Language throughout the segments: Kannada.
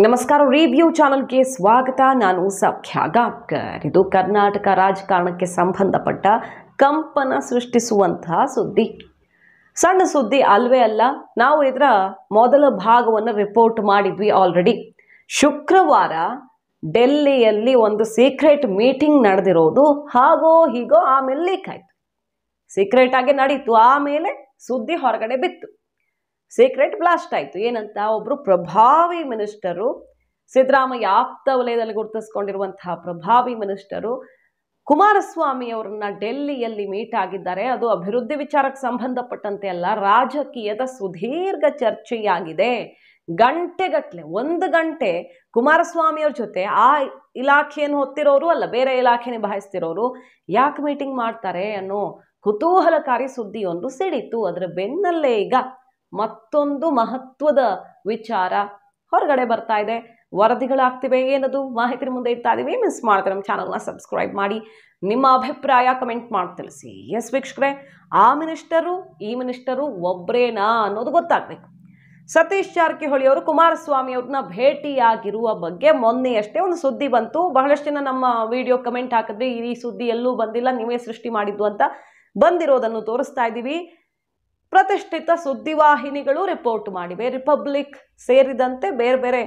ನಮಸ್ಕಾರ, ರಿವ್ಯೂ ಚಾನಲ್ಗೆ ಸ್ವಾಗತ. ನಾನು ಸೌಖ್ಯ ಗಾಬ್ಕರ್. ಇದು ಕರ್ನಾಟಕ ರಾಜಕಾರಣಕ್ಕೆ ಸಂಬಂಧಪಟ್ಟ ಕಂಪನ ಸೃಷ್ಟಿಸುವಂತಹ ಸುದ್ದಿ. ಸಣ್ಣ ಸುದ್ದಿ ಅಲ್ವೇ ಅಲ್ಲ. ನಾವು ಇದರ ಮೊದಲ ಭಾಗವನ್ನು ರಿಪೋರ್ಟ್ ಮಾಡಿದ್ವಿ ಆಲ್ರೆಡಿ. ಶುಕ್ರವಾರ ಡೆಲ್ಲಿಯಲ್ಲಿ ಒಂದು ಸೀಕ್ರೆಟ್ ಮೀಟಿಂಗ್ ನಡೆದಿರೋದು ಹಾಗೋ ಹೀಗೋ ಆಮೇಲೆ ಲೀಕ್ ಆಯ್ತು. ಸೀಕ್ರೆಟ್ ಆಗಿ ನಡೀತು, ಆಮೇಲೆ ಸುದ್ದಿ ಹೊರಗಡೆ ಬಿತ್ತು. ಸೀಕ್ರೆಟ್ ಬ್ಲಾಸ್ಟ್ ಆಯಿತು. ಏನಂತ, ಒಬ್ಬರು ಪ್ರಭಾವಿ ಮಿನಿಸ್ಟರು, ಸಿದ್ದರಾಮಯ್ಯ ಆಪ್ತ ವಲಯದಲ್ಲಿ ಗುರುತಿಸ್ಕೊಂಡಿರುವಂತಹ ಪ್ರಭಾವಿ ಮಿನಿಸ್ಟರು ಕುಮಾರಸ್ವಾಮಿ ಅವರನ್ನ ಡೆಲ್ಲಿಯಲ್ಲಿ ಮೀಟ್ ಆಗಿದ್ದಾರೆ. ಅದು ಅಭಿವೃದ್ಧಿ ವಿಚಾರಕ್ಕೆ ಸಂಬಂಧಪಟ್ಟಂತೆ ಅಲ್ಲ, ರಾಜಕೀಯದ ಸುದೀರ್ಘ ಚರ್ಚೆಯಾಗಿದೆ. ಗಂಟೆಗಟ್ಟಲೆ, 1 ಗಂಟೆ ಕುಮಾರಸ್ವಾಮಿ ಅವ್ರ ಜೊತೆ ಆ ಇಲಾಖೆಯನ್ನು ಹೊತ್ತಿರೋರು ಅಲ್ಲ, ಬೇರೆ ಇಲಾಖೆ ನಿಭಾಯಿಸ್ತಿರೋರು ಯಾಕೆ ಮೀಟಿಂಗ್ ಮಾಡ್ತಾರೆ ಅನ್ನೋ ಕುತೂಹಲಕಾರಿ ಸುದ್ದಿಯೊಂದು ಸಿಡಿತು. ಅದರ ಬೆನ್ನಲ್ಲೇ ಈಗ ಮತ್ತೊಂದು ಮಹತ್ವದ ವಿಚಾರ ಹೊರಗಡೆ ಬರ್ತಾ ಇದೆ, ವರದಿಗಳಾಗ್ತಿವೆ. ಏನದು ಮಾಹಿತಿ ಮುಂದೆ ಇಡ್ತಾ ಇದೀವಿ. ಮಿಸ್ ಮಾಡಿದ್ರೆ ನಮ್ಮ ಚಾನಲ್ನ ಸಬ್ಸ್ಕ್ರೈಬ್ ಮಾಡಿ, ನಿಮ್ಮ ಅಭಿಪ್ರಾಯ ಕಮೆಂಟ್ ಮಾಡಿ ತಿಳಿಸಿ. ಎಸ್ ವೀಕ್ಷಕರೇ, ಆ ಮಿನಿಸ್ಟರು ಈ ಮಿನಿಸ್ಟರು ಒಬ್ಬರೇನಾ ಅನ್ನೋದು ಗೊತ್ತಾಗಬೇಕು. ಸತೀಶ್ ಜಾರಕಿಹೊಳಿ ಅವರು ಕುಮಾರಸ್ವಾಮಿ ಅವ್ರನ್ನ ಭೇಟಿಯಾಗಿರುವ ಬಗ್ಗೆ ಮೊನ್ನೆಯಷ್ಟೇ ಒಂದು ಸುದ್ದಿ ಬಂತು. ಬಹಳಷ್ಟು ಜನ ನಮ್ಮ ವಿಡಿಯೋ ಕಮೆಂಟ್ ಹಾಕಿದ್ರಿ, ಈ ಸುದ್ದಿ ಎಲ್ಲೂ ಬಂದಿಲ್ಲ, ನೀವೇ ಸೃಷ್ಟಿ ಮಾಡಿದ್ದು ಅಂತ. ಬಂದಿರೋದನ್ನು ತೋರಿಸ್ತಾ ಇದ್ದೀವಿ. ಪ್ರತಿಷ್ಠಿತ ಸುದ್ದಿವಾಹಿನಿಗಳು ರಿಪೋರ್ಟ್ ಮಾಡಿವೆ. ರಿಪಬ್ಲಿಕ್ ಸೇರಿದಂತೆ ಬೇರೆ ಬೇರೆ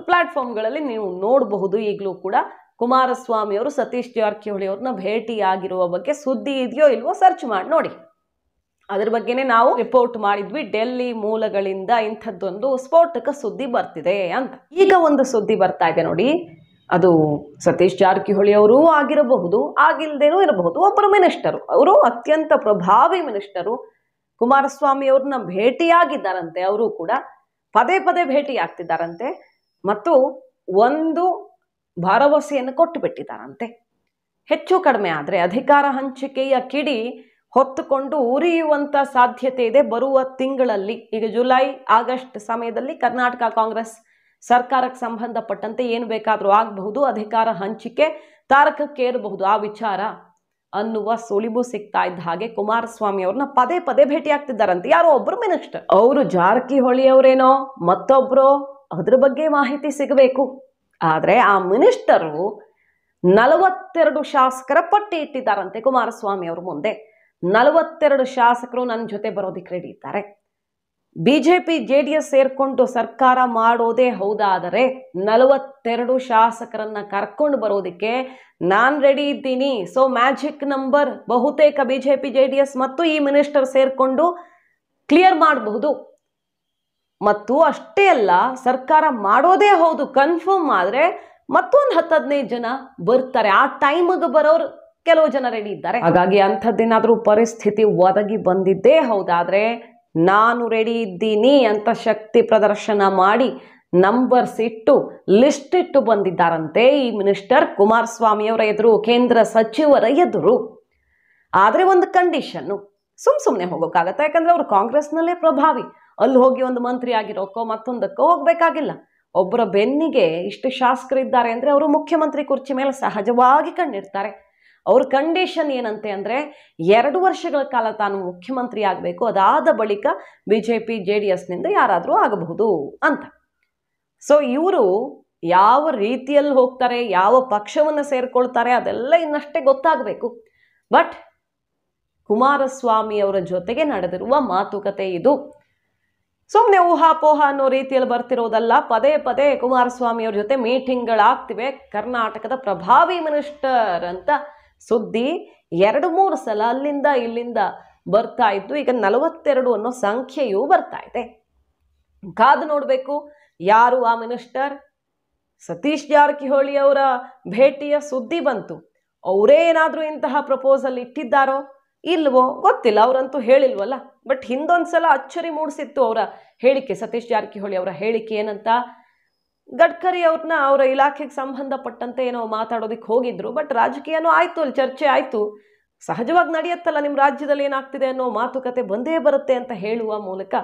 ಪ್ಲಾಟ್ಫಾರ್ಮ್ಗಳಲ್ಲಿ ನೀವು ನೋಡಬಹುದು. ಈಗಲೂ ಕೂಡ ಕುಮಾರಸ್ವಾಮಿ ಅವರು ಸತೀಶ್ ಜಾರಕಿಹೊಳಿ ಅವ್ರನ್ನ ಭೇಟಿಯಾಗಿರುವ ಬಗ್ಗೆ ಸುದ್ದಿ ಇದೆಯೋ ಇಲ್ವೋ ಸರ್ಚ್ ಮಾಡಿ ನೋಡಿ. ಅದ್ರ ಬಗ್ಗೆನೇ ನಾವು ರಿಪೋರ್ಟ್ ಮಾಡಿದ್ವಿ. ಡೆಲ್ಲಿ ಮೂಲಗಳಿಂದ ಇಂಥದ್ದೊಂದು ಸ್ಫೋಟಕ ಸುದ್ದಿ ಬರ್ತಿದೆ ಅಂತ. ಈಗ ಒಂದು ಸುದ್ದಿ ಬರ್ತಾ ಇದೆ ನೋಡಿ. ಅದು ಸತೀಶ್ ಜಾರಕಿಹೊಳಿ ಅವರೂ ಆಗಿರಬಹುದು, ಆಗಿಲ್ದೇನೂ ಇರಬಹುದು. ಒಬ್ಬರು ಮಿನಿಸ್ಟರು, ಅವರು ಅತ್ಯಂತ ಪ್ರಭಾವಿ ಮಿನಿಸ್ಟರು, ಕುಮಾರಸ್ವಾಮಿ ಅವ್ರನ್ನ ಭೇಟಿಯಾಗಿದ್ದಾರಂತೆ. ಅವರು ಕೂಡ ಪದೇ ಪದೇ ಭೇಟಿ ಆಗ್ತಿದ್ದಾರಂತೆ ಮತ್ತು ಒಂದು ಭರವಸೆಯನ್ನು ಕೊಟ್ಟು ಬಿಟ್ಟಿದ್ದಾರಂತೆ. ಹೆಚ್ಚು ಕಡಿಮೆ ಆದರೆ ಅಧಿಕಾರ ಹಂಚಿಕೆಯ ಕಿಡಿ ಹೊತ್ತುಕೊಂಡು ಉರಿಯುವಂತ ಸಾಧ್ಯತೆ ಇದೆ ಬರುವ ತಿಂಗಳಲ್ಲಿ. ಈಗ ಜುಲೈ ಆಗಸ್ಟ್ ಸಮಯದಲ್ಲಿ ಕರ್ನಾಟಕ ಕಾಂಗ್ರೆಸ್ ಸರ್ಕಾರಕ್ಕೆ ಸಂಬಂಧಪಟ್ಟಂತೆ ಏನು ಬೇಕಾದರೂ ಆಗಬಹುದು, ಅಧಿಕಾರ ಹಂಚಿಕೆ ತಾರಕಕ್ಕೇರಬಹುದು ಆ ವಿಚಾರ ಅನ್ನುವ ಸುಳಿವು ಸಿಗ್ತಾ ಇದ್ದ ಹಾಗೆ ಕುಮಾರಸ್ವಾಮಿ ಅವ್ರನ್ನ ಪದೇ ಪದೇ ಭೇಟಿ ಆಗ್ತಿದ್ದಾರಂತೆ ಯಾರೋ ಒಬ್ರು ಮಿನಿಸ್ಟರ್. ಅವರು ಜಾರಕಿಹೊಳಿ ಅವರೇನೋ ಮತ್ತೊಬ್ರು, ಅದ್ರ ಬಗ್ಗೆ ಮಾಹಿತಿ ಸಿಗಬೇಕು. ಆದ್ರೆ ಆ ಮಿನಿಸ್ಟರು 42 ಶಾಸಕರ ಪಟ್ಟಿ ಇಟ್ಟಿದ್ದಾರಂತೆ ಕುಮಾರಸ್ವಾಮಿ ಅವ್ರ ಮುಂದೆ. 42 ಶಾಸಕರು ನನ್ನ ಜೊತೆ ಬರೋದಿಕ್ಕೆ ರೆಡಿ ಇದ್ದಾರೆ. ಬಿಜೆಪಿ JDS ಸೇರ್ಕೊಂಡು ಸರ್ಕಾರ ಮಾಡೋದೇ ಹೌದಾದರೆ 42 ಶಾಸಕರನ್ನ ಕರ್ಕೊಂಡು ಬರೋದಿಕ್ಕೆ ನಾನು ರೆಡಿ ಇದ್ದೀನಿ. ಸೊ ಮ್ಯಾಜಿಕ್ ನಂಬರ್ ಬಹುತೇಕ ಬಿಜೆಪಿ JDS ಮತ್ತು ಈ ಮಿನಿಸ್ಟರ್ ಸೇರ್ಕೊಂಡು ಕ್ಲಿಯರ್ ಮಾಡಬಹುದು. ಮತ್ತು ಅಷ್ಟೇ ಅಲ್ಲ, ಸರ್ಕಾರ ಮಾಡೋದೇ ಹೌದು ಕನ್ಫರ್ಮ್ ಆದ್ರೆ ಮತ್ತೊಂದು 10-15 ಜನ ಬರ್ತಾರೆ. ಆ ಟೈಮಿಗೆ ಬರೋರು ಕೆಲವು ಜನ ರೆಡಿ ಇದ್ದಾರೆ. ಹಾಗಾಗಿ ಅಂಥದ್ದೇನಾದ್ರೂ ಪರಿಸ್ಥಿತಿ ಒದಗಿ ಬಂದಿದ್ದೇ ಹೌದಾದ್ರೆ ನಾನು ರೆಡಿ ಇದ್ದೀನಿ ಅಂತ ಶಕ್ತಿ ಪ್ರದರ್ಶನ ಮಾಡಿ ನಂಬರ್ಸ್ ಇಟ್ಟು ಲಿಸ್ಟ್ ಇಟ್ಟು ಬಂದಿದ್ದಾರಂತೆ ಈ ಮಿನಿಸ್ಟರ್ ಕುಮಾರಸ್ವಾಮಿ ಅವರ ಎದುರು, ಕೇಂದ್ರ ಸಚಿವರ ಎದುರು. ಆದರೆ ಒಂದು ಕಂಡೀಷನ್ನು, ಸುಮ್ಮನೆ ಹೋಗೋಕ್ಕಾಗತ್ತಾ? ಯಾಕಂದ್ರೆ ಅವರು ಕಾಂಗ್ರೆಸ್ನಲ್ಲೇ ಪ್ರಭಾವಿ. ಅಲ್ಲಿ ಹೋಗಿ ಒಂದು ಮಂತ್ರಿ ಆಗಿರೋಕೋ ಮತ್ತೊಂದಕ್ಕೋ ಹೋಗ್ಬೇಕಾಗಿಲ್ಲ. ಒಬ್ಬರ ಬೆನ್ನಿಗೆ ಇಷ್ಟು ಶಾಸಕರಿದ್ದಾರೆ ಅಂದ್ರೆ ಅವರು ಮುಖ್ಯಮಂತ್ರಿ ಕುರ್ಚಿ ಮೇಲೆ ಸಹಜವಾಗಿ ಕಣ್ಣಿಡ್ತಾರೆ. ಅವ್ರ ಕಂಡೀಷನ್ ಏನಂತೆ ಅಂದರೆ 2 ವರ್ಷಗಳ ಕಾಲ ತಾನು ಮುಖ್ಯಮಂತ್ರಿ ಆಗಬೇಕು, ಅದಾದ ಬಳಿಕ ಬಿಜೆಪಿ JDSನಿಂದ ಯಾರಾದರೂ ಆಗಬಹುದು ಅಂತ. ಸೊ ಇವರು ಯಾವ ರೀತಿಯಲ್ಲಿ ಹೋಗ್ತಾರೆ, ಯಾವ ಪಕ್ಷವನ್ನು ಸೇರ್ಕೊಳ್ತಾರೆ ಅದೆಲ್ಲ ಇನ್ನಷ್ಟೇ ಗೊತ್ತಾಗಬೇಕು. ಬಟ್ ಕುಮಾರಸ್ವಾಮಿ ಅವರ ಜೊತೆಗೆ ನಡೆದಿರುವ ಮಾತುಕತೆ ಇದು. ಸುಮ್ಮನೆ ಊಹಾಪೋಹ ಅನ್ನೋ ರೀತಿಯಲ್ಲಿ ಬರ್ತಿರೋದಲ್ಲ. ಪದೇ ಪದೇ ಕುಮಾರಸ್ವಾಮಿ ಅವ್ರ ಜೊತೆ ಮೀಟಿಂಗ್ಗಳಾಗ್ತಿವೆ. ಕರ್ನಾಟಕದ ಪ್ರಭಾವಿ ಮಿನಿಸ್ಟರ್ ಅಂತ ಸುದ್ದಿ 2-3 ಸಲ ಅಲ್ಲಿಂದ ಇಲ್ಲಿಂದ ಬರ್ತಾ ಇದ್ದು ಈಗ 42 ಅನ್ನೋ ಸಂಖ್ಯೆಯೂ ಬರ್ತಾ ಇದೆ. ಕಾದು ನೋಡಬೇಕು ಯಾರು ಆ ಮಿನಿಸ್ಟರ್. ಸತೀಶ್ ಜಾರಕಿಹೊಳಿ ಅವರ ಭೇಟಿಯ ಸುದ್ದಿ ಬಂತು, ಅವರೇ ಏನಾದರೂ ಇಂತಹ ಪ್ರಪೋಸಲ್ ಇಟ್ಟಿದ್ದಾರೋ ಇಲ್ವೋ ಗೊತ್ತಿಲ್ಲ, ಅವರಂತೂ ಹೇಳಿಲ್ವಲ್ಲ. ಬಟ್ ಹಿಂದೊಂದ್ಸಲ ಅಚ್ಚರಿ ಮೂಡಿಸಿತ್ತು ಅವರ ಹೇಳಿಕೆ, ಸತೀಶ್ ಜಾರಕಿಹೊಳಿ ಅವರ ಹೇಳಿಕೆ. ಏನಂತ, ಗಡ್ಕರಿ ಅವ್ರನ್ನ ಅವರ ಇಲಾಖೆಗೆ ಸಂಬಂಧಪಟ್ಟಂತೆ ಏನೋ ಮಾತಾಡೋದಕ್ಕೆ ಹೋಗಿದ್ರು. ಬಟ್ ರಾಜಕೀಯನೂ ಆಯ್ತು, ಅಲ್ಲಿ ಚರ್ಚೆ ಆಯ್ತು, ಸಹಜವಾಗಿ ನಡೆಯುತ್ತಲ್ಲ ನಿಮ್ಮ ರಾಜ್ಯದಲ್ಲಿ ಏನಾಗ್ತಿದೆ ಅನ್ನೋ ಮಾತುಕತೆ ಬಂದೇ ಬರುತ್ತೆ ಅಂತ ಹೇಳುವ ಮೂಲಕ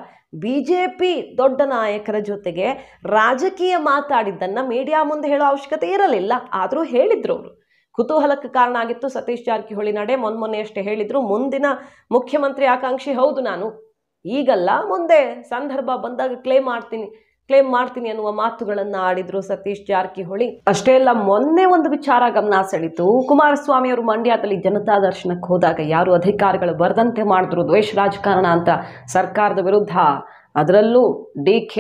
ಬಿಜೆಪಿ ದೊಡ್ಡ ನಾಯಕರ ಜೊತೆಗೆ ರಾಜಕೀಯ ಮಾತಾಡಿದ್ದನ್ನ ಮೀಡಿಯಾ ಮುಂದೆ ಹೇಳೋ ಅವಶ್ಯಕತೆ ಇರಲಿಲ್ಲ. ಆದರೂ ಹೇಳಿದ್ರು ಅವರು. ಕುತೂಹಲಕ್ಕೆ ಕಾರಣ ಆಗಿತ್ತು ಸತೀಶ್ ಜಾರಕಿಹೊಳಿ ನಡೆ. ಮೊನ್ನೆಯಷ್ಟೇ ಹೇಳಿದ್ರು, ಮುಂದಿನ ಮುಖ್ಯಮಂತ್ರಿ ಆಕಾಂಕ್ಷಿ ಹೌದು ನಾನು, ಈಗಲ್ಲ ಮುಂದೆ ಸಂದರ್ಭ ಬಂದಾಗ ಕ್ಲೇಮ್ ಮಾಡ್ತೀನಿ ಕ್ಲೇಮ್ ಮಾಡ್ತೀನಿ ಅನ್ನುವ ಮಾತುಗಳನ್ನ ಆಡಿದ್ರು ಸತೀಶ್ ಜಾರಕಿಹೊಳಿ. ಅಷ್ಟೇ ಅಲ್ಲ, ಮೊನ್ನೆ ಒಂದು ವಿಚಾರ ಗಮನ ಸೆಳೀತು. ಕುಮಾರಸ್ವಾಮಿ ಅವರು ಮಂಡ್ಯದಲ್ಲಿ ಜನತಾ ದರ್ಶನಕ್ಕೆ ಹೋದಾಗ ಯಾರು ಅಧಿಕಾರಿಗಳು ಬರದಂತೆ ಮಾಡಿದ್ರು ದ್ವೇಷ ರಾಜಕಾರಣ ಅಂತ ಸರ್ಕಾರದ ವಿರುದ್ಧ, ಅದರಲ್ಲೂ DK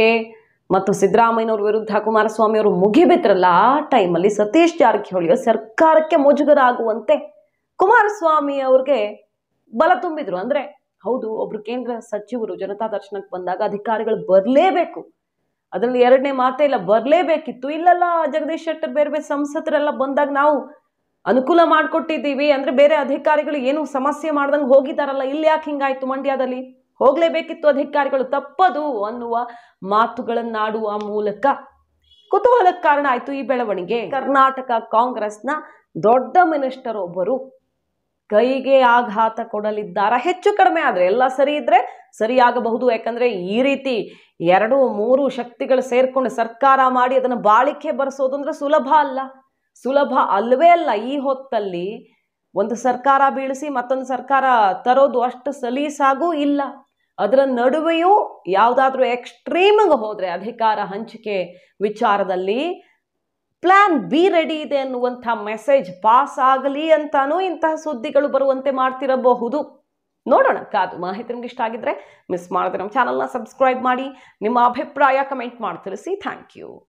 ಮತ್ತು ಸಿದ್ದರಾಮಯ್ಯನವ್ರ ವಿರುದ್ಧ ಕುಮಾರಸ್ವಾಮಿ ಅವರು ಮುಗಿಬಿದ್ರಲ್ಲ, ಆ ಟೈಮಲ್ಲಿ ಸತೀಶ್ ಜಾರಕಿಹೊಳಿ ಸರ್ಕಾರಕ್ಕೆ ಮುಜುಗರ ಆಗುವಂತೆ ಕುಮಾರಸ್ವಾಮಿ ಅವ್ರಿಗೆ ಬಲ ತುಂಬಿದ್ರು. ಅಂದ್ರೆ ಹೌದು, ಒಬ್ರು ಕೇಂದ್ರ ಸಚಿವರು ಜನತಾ ದರ್ಶನಕ್ಕೆ ಬಂದಾಗ ಅಧಿಕಾರಿಗಳು ಬರಲೇಬೇಕು, ಅದರಲ್ಲಿ ಎರಡನೇ ಮಾತೇ ಇಲ್ಲ, ಬರಲೇಬೇಕಿತ್ತು. ಇಲ್ಲಲ್ಲ, ಜಗದೀಶ್ ಶೆಟ್ಟರ್ ಬೇರೆ ಬೇರೆ ಸಂಸದರೆಲ್ಲ ಬಂದಾಗ ನಾವು ಅನುಕೂಲ ಮಾಡಿಕೊಟ್ಟಿದ್ದೀವಿ, ಅಂದ್ರೆ ಬೇರೆ ಅಧಿಕಾರಿಗಳು ಏನು ಸಮಸ್ಯೆ ಮಾಡ್ದಂಗೆ ಹೋಗಿದಾರಲ್ಲ, ಇಲ್ಲಿ ಯಾಕೆ ಹಿಂಗಾಯ್ತು, ಮಂಡ್ಯದಲ್ಲಿ ಹೋಗ್ಲೇಬೇಕಿತ್ತು ಅಧಿಕಾರಿಗಳು, ತಪ್ಪದು ಅನ್ನುವ ಮಾತುಗಳನ್ನಾಡುವ ಮೂಲಕ ಕುತೂಹಲಕ್ಕೆ ಕಾರಣ ಆಯ್ತು ಈ ಬೆಳವಣಿಗೆ. ಕರ್ನಾಟಕ ಕಾಂಗ್ರೆಸ್ನ ದೊಡ್ಡ ಮಿನಿಸ್ಟರ್ ಒಬ್ಬರು ಕೈಗೆ ಆಘಾತ ಕೊಡಲಿದ್ದಾರ. ಹೆಚ್ಚು ಕಡಿಮೆ ಆದ್ರೆ ಎಲ್ಲ ಸರಿ ಇದ್ರೆ ಸರಿಯಾಗಬಹುದು. ಯಾಕಂದ್ರೆ ಈ ರೀತಿ 2-3 ಶಕ್ತಿಗಳು ಸೇರ್ಕೊಂಡು ಸರ್ಕಾರ ಮಾಡಿ ಅದನ್ನು ಬಾಳಿಕೆ ಬರೆಸೋದು ಅಂದ್ರೆ ಸುಲಭ ಅಲ್ವೇ ಅಲ್ಲ. ಈ ಹೊತ್ತಲ್ಲಿ ಒಂದು ಸರ್ಕಾರ ಬೀಳಿಸಿ ಮತ್ತೊಂದು ಸರ್ಕಾರ ತರೋದು ಅಷ್ಟು ಸಲೀಸಾಗೂ ಇಲ್ಲ. ಅದರ ನಡುವೆಯೂ ಯಾವುದಾದ್ರೂ ಎಕ್ಸ್ಟ್ರೀಮ್ಗೆ ಹೋದ್ರೆ ಅಧಿಕಾರ ಹಂಚಿಕೆ ವಿಚಾರದಲ್ಲಿ ಪ್ಲಾನ್ ಬಿ ರೆಡಿ ಇದೆ ಅನ್ನುವಂಥ ಮೆಸೇಜ್ ಪಾಸ್ ಆಗಲಿ ಅಂತಾನೂ ಇಂತಹ ಸುದ್ದಿಗಳು ಬರುವಂತೆ ಮಾಡ್ತಿರಬಹುದು. ನೋಡೋಣ, ಕಾದು. ಮಾಹಿತಿ ನಿಮ್ಗೆ ಇಷ್ಟ ಆಗಿದ್ರೆ ಮಿಸ್ ಮಾಡದೆ ನಮ್ಮ ಚಾನಲ್ನ ಸಬ್ಸ್ಕ್ರೈಬ್ ಮಾಡಿ, ನಿಮ್ಮ ಅಭಿಪ್ರಾಯ ಕಮೆಂಟ್ ಮಾಡಿ ತಿಳಿಸಿ. Thank you.